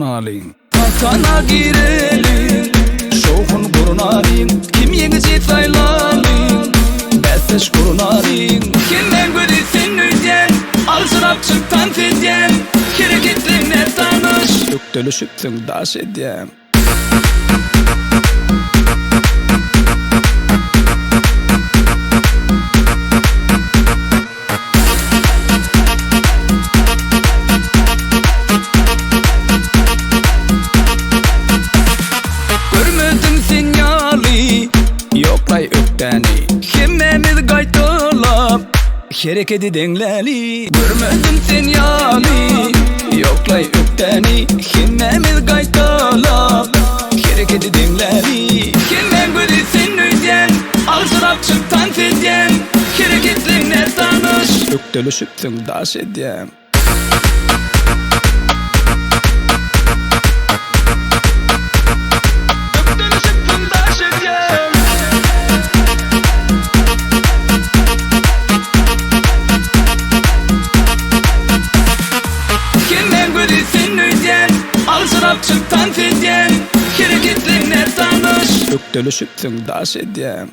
kurnaling Hatana girelim Şoğun kurnaling Kim yengeci saylaling Beseş kurnaling Kimden gödü sen öden Alçırap çıktan fedyen Hareketlerine tanış Döktölüşüptün daş edyen Yoklay ökteni Hemmemiz gaytılap Hareketi dengleli Görmedim sinyali Yoklay ökteni Hemmemiz gaytılap Hareketi dengleli Kimden gödü sen öden Alçırap çıktan fedyen Hareketlerine tanış Öktölüşüptün daş edyen Alçırap çıktan fedyen Hareketlerine tanış Öktölüşüptün daş edyen